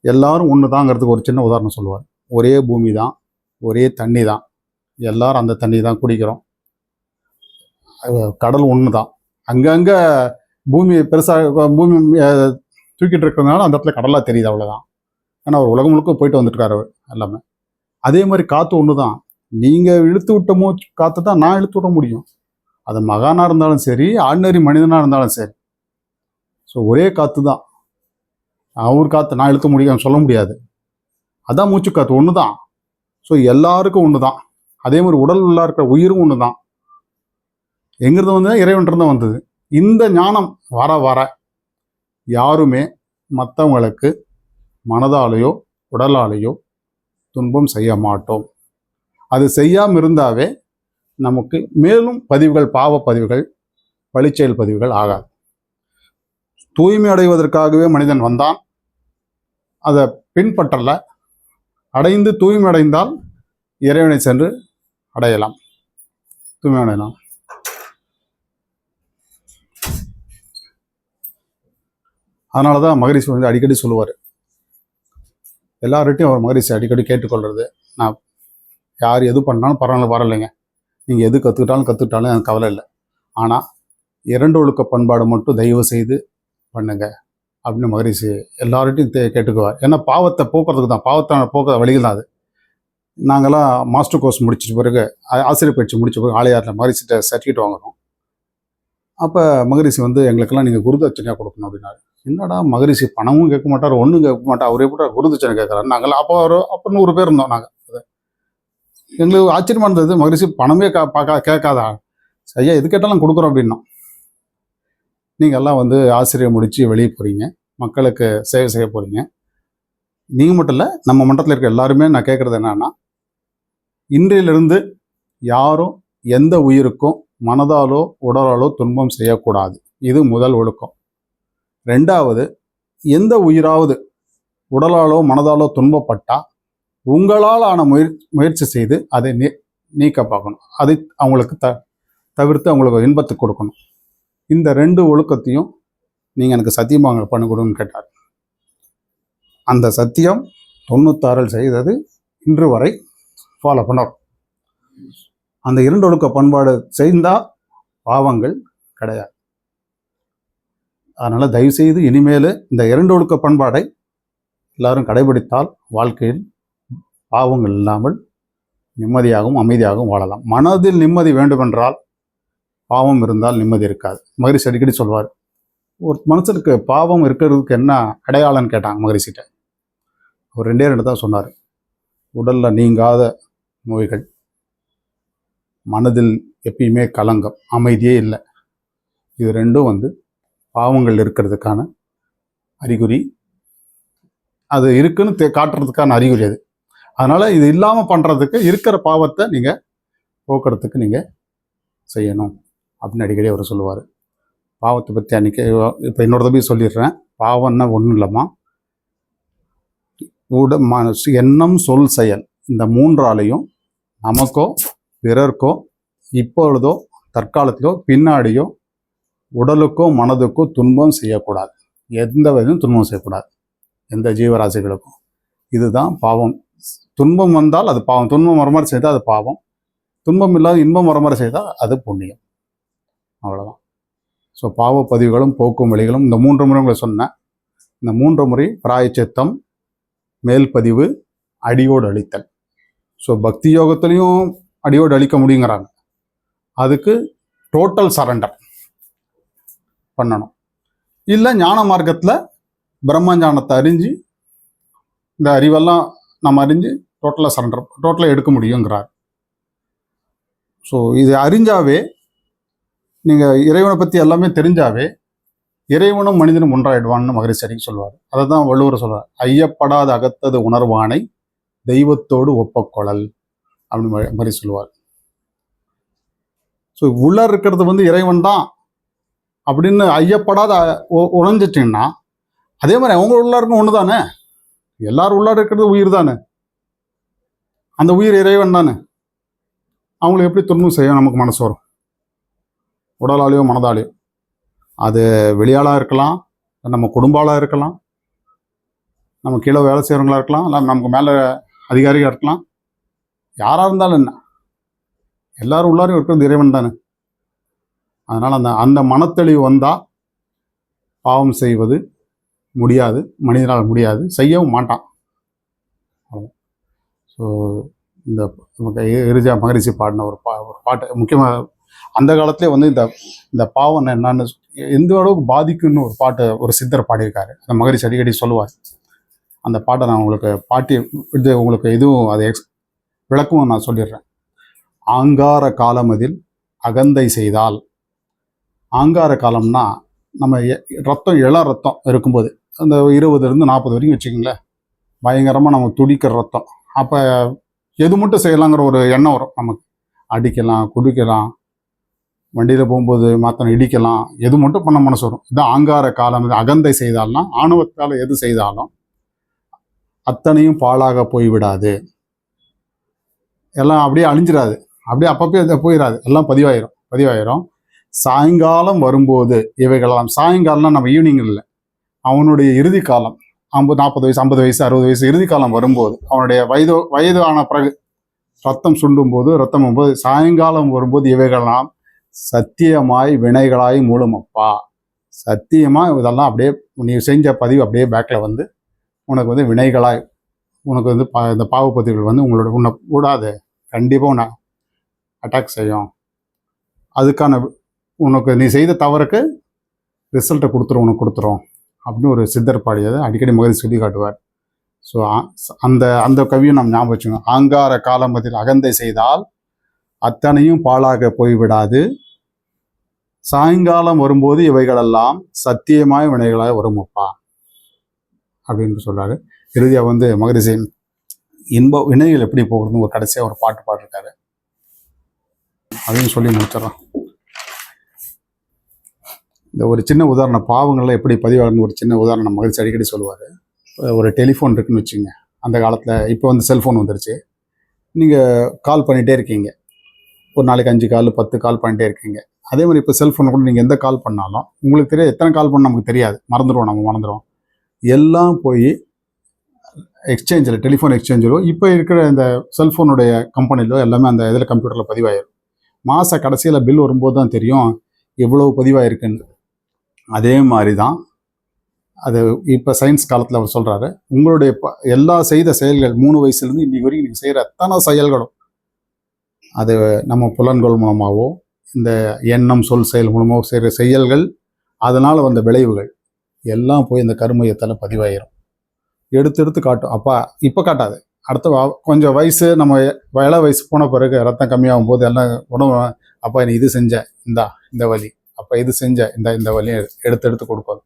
எல்லாரும் ஒன்று தாங்கிறதுக்கு ஒரு சின்ன உதாரணம் சொல்லுவார். ஒரே பூமி தான், ஒரே தண்ணி தான், எல்லாரும் அந்த தண்ணி தான் குடிக்கிறோம். கடல் ஒன்று தான். அங்கங்கே பூமி பெருசாக பூமி தூக்கிட்டு இருக்கிறதுனால அந்த இடத்துல கடலாக தெரியுது, அவ்வளோதான். ஏன்னா அவர் உலகம் முழுக்க போயிட்டு வந்துட்டுருக்காரு அவர் எல்லாமே. அதே மாதிரி காற்று ஒன்று தான். நீங்கள் இழுத்து விட்ட மூச்சு காற்று தான் நான் இழுத்து விட முடியும். அது மகானாக இருந்தாலும் சரி, ஆர்டினரி மனிதனாக இருந்தாலும் சரி. ஸோ ஒரே காற்று தான். அவர் காற்று நான் இழுக்க முடியும் சொல்ல முடியாது. அதான் மூச்சு காற்று ஒன்று தான். ஸோ எல்லாருக்கும் ஒன்று தான். அதே மாதிரி உடல் உள்ள இருக்கிற உயிரும் ஒன்று தான். எங்கிருந்து வந்து இறைவன்கிட்ட வந்தது. இந்த ஞானம் வர யாருமே மற்றவங்களுக்கு மனதாலேயோ உடலாலேயோ துன்பம் செய்ய மாட்டோம். அது செய்யாமல் இருந்தாவே நமக்கு மேலும் பதிவுகள், பாவ பதிவுகள், வழிச்செயல் பதிவுகள் ஆகாது. தூய்மை அடைவதற்காகவே மனிதன் வந்தான், அதை பின்பற்றல. அடைந்து தூய்மை அடைந்தால் இறைவனை சென்று அடையலாம், தூய்மை அடையலாம். அதனால தான் மகரிஷி வந்து அடிக்கடி சொல்லுவார், எல்லார்கிட்டையும் அவர் மகரிஷி அடிக்கடி கேட்டுக்கொள்வது, நான் யார் எது பண்ணாலும் பரவாயில்லைங்க, நீங்கள் எது கற்றுக்கிட்டாலும் எனக்கு கவலை இல்லை, ஆனால் 2 ஒழுக்க பண்பாடு மட்டும் தயவு செய்து பண்ணுங்க அப்படின்னு மகரிஷி எல்லார்கிட்டையும் கேட்டுக்குவார். ஏன்னா பாவத்தை போக்குறதுக்கு தான், பாவத்தை போக்குற வழிகள் தான் அது. நாங்கள்லாம் மாஸ்டர் கோர்ஸ் முடிச்சிட்ட பிறகு, ஆசிரியர் பயிற்சி முடிச்ச பிறகு ஆலயாரில் மகரிஷிட்ட சர்டிஃபிகேட் வாங்குறோம். அப்போ மகரிஷி வந்து எங்களுக்கெல்லாம் நீங்கள் குருதட்சணையாக கொடுக்கணும் அப்படின்னாரு. என்னடா மகரிஷி பணமும் கேட்க மாட்டார், ஒன்றும் கேட்க மாட்டார், அவர் எப்படி குருதட்சணை கேட்குறாரு. நாங்கள்லாம் அப்போ 100 பேர் இருந்தோம் நாங்கள். எங்களுக்கு ஆச்சரியமா இருந்தது. மகரிஷி பணமே கேட்காதா, ஐயா எது கேட்டாலும் கொடுக்குறோம் அப்படின்னா. நீங்கள் எல்லாம் வந்து ஆசிரியர் முடித்து வெளியே போகிறீங்க, மக்களுக்கு சேவை செய்ய போகிறீங்க. நீங்கள் மட்டும் இல்லை, நம்ம மன்றத்தில் இருக்க எல்லாருமே நான் கேட்குறது என்னன்னா, இன்றையிலிருந்து யாரும் எந்த உயிருக்கும் மனதாலோ உடலாலோ துன்பம் செய்யக்கூடாது. இது முதல் ஒழுக்கம். ரெண்டாவது, எந்த உயிராவது உடலாலோ மனதாலோ துன்பப்பட்டால் உங்களால் ஆன முயற்சி செய்து அதை நீக்க பார்க்கணும். அதை அவங்களுக்கு தவிர்த்து அவங்களுக்கு இன்பத்தை கொடுக்கணும். இந்த 2 ஒழுக்கத்தையும் நீங்கள் எனக்கு சத்தியமாக பண்ணி கொடுன்னு கேட்டார். அந்த சத்தியம் 96 செய்தது இன்று வரை ஃபாலோ பண்ணோம். அந்த 2 ஒழுக்க பண்பாடு செய்தால் பாவங்கள் கிடையாது. அதனால் தயவுசெய்து இனிமேல் இந்த 2 ஒழுக்க பண்பாடை எல்லாரும் கடைபிடித்தால் வாழ்க்கையில் பாவங்கள் இல்லாமல் நிம்மதியாகவும் அமைதியாகவும் வாழலாம். மனதில் நிம்மதி வேண்டுமென்றால் பாவம் இருந்தால் நிம்மதி இருக்காது. மகரிஷி அடிக்கடி சொல்வார், ஒரு மனுஷனுக்கு பாவம் இருக்கிறதுக்கு என்ன அடையாளம்னு கேட்டாங்க மகரிஷிட்ட. அவர் 2 தான் சொன்னார். உடலில் நீங்காத நோய்கள், மனதில் எப்பயுமே கலங்கம், அமைதியே இல்லை. இது 2 வந்து பாவங்கள் இருக்கிறதுக்கான அறிகுறி. அது இருக்குன்னு காட்டுறதுக்கான அறிகுறி அது. அதனால் இது இல்லாமல் பண்ணுறதுக்கு இருக்கிற பாவத்தை நீங்கள் போக்குறதுக்கு நீங்கள் செய்யணும் அப்படின்னு அடிக்கடி அவர் சொல்லுவார். பாவத்தை பற்றி அன்றைக்கி இப்போ இன்னொரு தடவை சொல்லிடுறேன். பாவம்னா ஒன்றும் இல்லைம்மா, எண்ணம் சொல் செயல் இந்த 3ஆலையும் நமக்கோ பிறர்க்கோ இப்பொழுதோ தற்காலத்திலோ பின்னாடியோ உடலுக்கோ மனதுக்கோ துன்பம் செய்யக்கூடாது. எந்த விதமும் துன்பம் செய்யக்கூடாது எந்த ஜீவராசிகளுக்கும். இதுதான் பாவம். துன்பம் வந்தால் அது பாவம், துன்பம் வர மாதிரி செய்தால் அது பாவம், துன்பம் இல்லாத இன்பம் வர மாதிரி செய்தால் அது புண்ணியம். அவ்வளோதான். ஸோ பாவ பதிவுகளும் போக்கும் வழிகளும் இந்த 3 முறைகளை சொன்னேன். இந்த 3 முறை பிராயச்சித்தம், மேல் பதிவு, அடியோடு அழித்தல். ஸோ பக்தி யோகத்துலேயும் அடியோடு அழிக்க முடியுங்கிறாங்க. அதுக்கு டோட்டல் சரண்டர் பண்ணணும். இல்லை ஞான மார்க்கத்தில் பிரம்மஞானத்தை அறிஞ்சு இந்த அறிவெல்லாம் நம்ம அறிஞ்சு டோட்டலாக சரண்டர் டோட்டலாக எடுக்க முடியுங்கிறார். ஸோ இது அறிஞ்சாவே, நீங்கள் இறைவனை பற்றி எல்லாமே தெரிஞ்சாவே இறைவனும் மனிதனும் ஒன்றாயிடுவான்னு மகரிஷி அடிக்கடி சொல்வார். அதை தான் வள்ளுவர் சொல்வார், ஐயப்படாத அகத்தது உணர்வானை தெய்வத்தோடு ஒப்பக்கொழல் அப்படின்னு மாதிரி சொல்லுவார். ஸோ உள்ள இருக்கிறது வந்து இறைவன் தான் அப்படின்னு ஐயப்படாத உணர்ந்துட்டிங்கன்னா, அதே மாதிரி அவங்க உள்ள இருக்கும் ஒன்று தானே. எல்லாரும் உள்ளார இருக்கிறது உயிர் தானே, அந்த உயிர் இறைவன் தானே. அவங்களுக்கு எப்படி துன்பம் செய்யும் நமக்கு மனசு வரும்? உடலாலேயோ மனதாலேயோ. அது வெளியாளாக இருக்கலாம், நம்ம குடும்பாளாக இருக்கலாம், நம்ம கீழே வேலை செய்கிறவங்களா இருக்கலாம், இல்லை நமக்கு மேலே அதிகாரியாக இருக்கலாம். யாராக இருந்தாலும் என்ன, எல்லாரும் உள்ளாரையும் இருக்கிறது இறைவன் தானே. அதனால் அந்த மனத்தெளிவு வந்தால் பாவம் செய்வது முடியாது, மனிதனால் முடியாது, செய்யவும் மாட்டான். ஸோ இந்த இறுதியா மகரிஷி பாடின ஒரு பாட்டு முக்கியமாக அந்த காலத்திலே வந்து இந்த பாவம் என்னன்னு எந்த அளவுக்கு பாதிக்குன்னு ஒரு பாட்டு ஒரு சித்தர் பாடியிருக்காரு. அந்த மகரிஷி அடிக்கடி சொல்லுவார். அந்த பாட்டை நான் உங்களுக்கு உங்களுக்கு இதுவும் அதை விளக்கமும் நான் சொல்லிடுறேன். ஆங்கார காலமதில் அகந்தை செய்தால். ஆங்கார காலம்னா நம்ம ரத்தம் இருக்கும்போது அந்த 20 - 40 வரைக்கும் வச்சுக்கோங்களேன், பயங்கரமாக நம்ம துடிக்கிற ரத்தம். அப்போ எது மட்டும் செய்யலாங்கிற ஒரு எண்ணம் வரும் நமக்கு. அடிக்கலாம், குடிக்கலாம், வண்டியில் போகும்போது மாத்தனை இடிக்கலாம், எது மட்டும் பண்ண மனசு வரும். இதுதான் ஆங்கார காலம். அகந்தை செய்தால்னா ஆணவத்தால் எது செய்தாலும் அத்தனையும் பாழாக போய்விடாது, எல்லாம் அப்படியே அழிஞ்சிடாது, அப்படியே அப்பப்போ போயிடாது, எல்லாம் பதிவாயிரும். சாயங்காலம் வரும்போது இவைகளெல்லாம், சாயங்காலம்னா நம்ம ஈவினிங் இல்லை, அவனுடைய இறுதி காலம் 40 வயசு 50 வயசு 60 வயசு இறுதி காலம் வரும்போது, அவனுடைய வயது ஆன பிறகு ரத்தம் சுண்டும் போது, ரத்தம் போது, சாயங்காலம் வரும்போது இவைகளெல்லாம் சத்தியமாய் வினைகளாய் மூலமப்பா. சத்தியமாக இதெல்லாம் அப்படியே நீ செஞ்ச பதிவு அப்படியே பேக்கில் வந்து உனக்கு வந்து வினைகளாய், உனக்கு வந்து இந்த பாவப்பதிவுகள் வந்து உன்னை கூடாது, கண்டிப்பாக உன்னை அட்டாக் செய்யும். அதுக்கான உனக்கு நீ செய்த தவறுக்கு ரிசல்ட்டை உனக்கு கொடுத்துரும் அப்படின்னு ஒரு சித்தர் பாடியதை அடிக்கடி மகரிஷி சொல்லி காட்டுவார். ஸோ அந்த அந்த கவியும் நம்ம ஞாபகம் வச்சுக்கோங்க. ஆங்கார காலமதில் அகந்தை செய்தால் அத்தனையும் பாழாக போய்விடாது, சாயங்காலம் வரும்போது இவைகளெல்லாம் சத்தியமாய் வினைகளாக வருமப்பா அப்படின்னு சொல்றாரு. இறுதியா மகரிஷி இன்ப வினைகள் எப்படி போகிறதுன்னு ஒரு கடைசியா ஒரு பாட்டு பாடிருக்காரு, அதையும் சொல்லி முடிச்சிடறோம். இந்த ஒரு சின்ன உதாரணம், பாவங்கள்லாம் எப்படி பதிவாகணும்னு ஒரு சின்ன உதாரணம் மகிழ்ச்சி அடிக்கடி சொல்லுவார். ஒரு டெலிஃபோன் இருக்குன்னு வச்சுங்க, அந்த காலத்தில் இப்போ செல்ஃபோன் வந்துருச்சு. நீங்கள் கால் பண்ணிகிட்டே இருக்கீங்க, ஒரு நாளைக்கு 5 கால் 10 கால் பண்ணிகிட்டே இருக்கீங்க. அதே மாதிரி இப்போ செல்ஃபோனில் கூட நீங்கள் எந்த கால் பண்ணாலும் உங்களுக்கு தெரியாது, எத்தனை கால் பண்ண நமக்கு தெரியாது, மறந்துடுவோம். எல்லாம் போய் எக்ஸ்சேஞ்சில், டெலிஃபோன் எக்ஸ்சேஞ்சிலோ இப்போ இருக்கிற இந்த செல்ஃபோனுடைய கம்பெனிலோ எல்லாமே அந்த இதில் கம்ப்யூட்டரில் பதிவாயிடும். மாத கடைசியில் பில் வரும்போது தான் தெரியும் எவ்வளவு பதிவாயிருக்குன்னு. அதே மாதிரி தான் அது இப்போ சயின்ஸ் காலத்தில் அவர் சொல்கிறாரு, உங்களுடைய எல்லா செய்த செயல்கள் 3 வயசுலேருந்து இன்னைக்கு வரைக்கும் நீங்கள் செய்கிற அத்தனை செயல்களும், அது நம்ம புலன்கள் மூலமாகவோ இந்த எண்ணம் சொல் செயல் மூலமாக செய்கிற செயல்கள், அதனால் வந்த விளைவுகள் எல்லாம் போய் இந்த கருமையத்தில் பதிவாயிரும். எடுத்து காட்டும். அப்பா இப்போ காட்டாது, அடுத்த கொஞ்சம் வயசு, நம்ம இள வயசு போன பிறகு ரத்தம் கம்மியாகும் போது எல்லாம் உணவு, அப்பா நீ இது செஞ்ச இந்த வலி, அப்போ இது செஞ்ச இந்த வலியை எடுத்து கொடுக்கும்.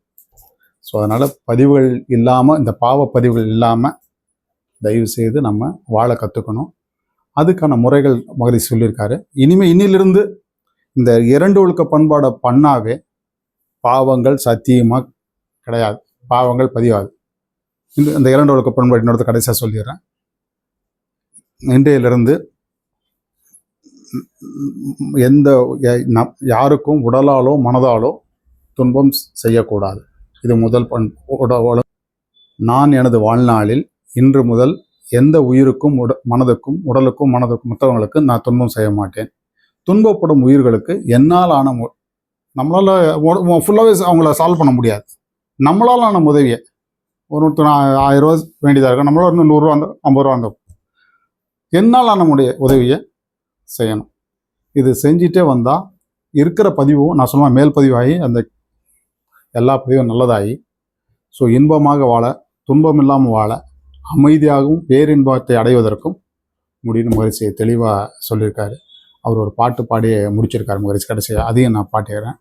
ஸோ அதனால் பதிவுகள் இல்லாமல், இந்த பாவ பதிவுகள் இல்லாமல் தயவு செய்து நம்ம வாழ கற்றுக்கணும். அதுக்கான முறைகள் மகரிஷி சொல்லியிருக்காரு. இன்னிலிருந்து இந்த 2 ஒழுக்க பண்பாடை பண்ணாவே பாவங்கள் சத்தியமாக கிடையாது, பாவங்கள் பதிவாது. இந்த 2 ஒழுக்க பண்பாடு இன்னொருத்த கடைசியாக சொல்லிடுறேன். இன்றையிலிருந்து யாருக்கும் உடலாலோ மனதாலோ துன்பம் செய்யக்கூடாது. இது முதல் நான் எனது வாழ்நாளில் இன்று முதல் எந்த உயிருக்கும் மனதுக்கும் உடலுக்கும் மற்றவங்களுக்கு நான் துன்பம் செய்ய மாட்டேன். துன்பப்படும் உயிர்களுக்கு என்னால் ஆன, நம்மளால் ஃபுல்லாகவே அவங்கள சால்வ் பண்ண முடியாது, நம்மளால் ஆன உதவியை, ஒருத்தர் 1000 ரூபா வேண்டியதாக இருக்கும், நம்மளால் இன்னும் 100 ரூபா 50 ரூபா என்னால் ஆன உதவியை செய்யணும். இது செஞ்சுட்டே வந்தால் இருக்கிற பதிவும் நான் சொல்லுவேன் மேல் பதிவாகி அந்த எல்லா பதிவும் நல்லதாகி, ஸோ இன்பமாக வாழ, துன்பம் இல்லாமல் வாழ, அமைதியாகவும் பேரின்பத்தை அடைவதற்கும் முடியும் மகிழ்ச்சியை தெளிவாக சொல்லியிருக்காரு. அவர் ஒரு பாட்டு பாடி முடிச்சிருக்காரு மகிழ்ச்சி கடைசியாக, அதையும் நான் பாட்டுகிறேன்.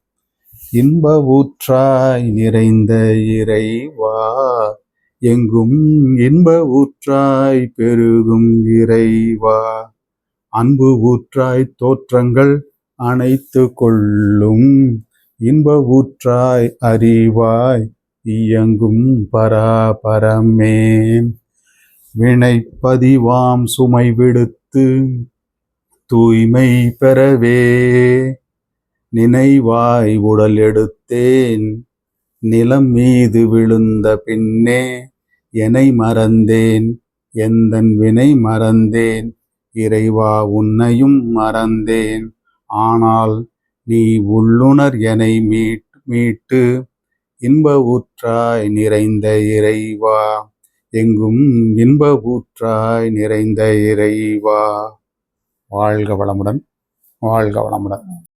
இன்ப ஊற்றாய் நிறைந்த இறைவா, எங்கும் இன்ப ஊற்றாய் பெருகும் இறைவா, அன்பு ஊற்றாய் தோற்றங்கள் அனைத்து கொள்ளும், இன்ப ஊற்றாய் அறிவாய் இயங்கும் பராபரமே, வினைப்பதிவாம் சுமை விடுத்து தூய்மை பெறவே, நினைவாய் உடல் எடுத்தேன் நிலம் மீது விழுந்த பின்னே, என்னை மறந்தேன் எந்தன் வினை மறந்தேன், இறைவா உன்னையும் மறந்தேன், ஆனால் நீ உள்ளுணர் என்னை மீட்டு, இன்ப ஊற்றாய் நிறைந்த இறைவா, எங்கும் இன்ப ஊற்றாய் நிறைந்த இறைவா. வாழ்க வளமுடன், வாழ்க வளமுடன்.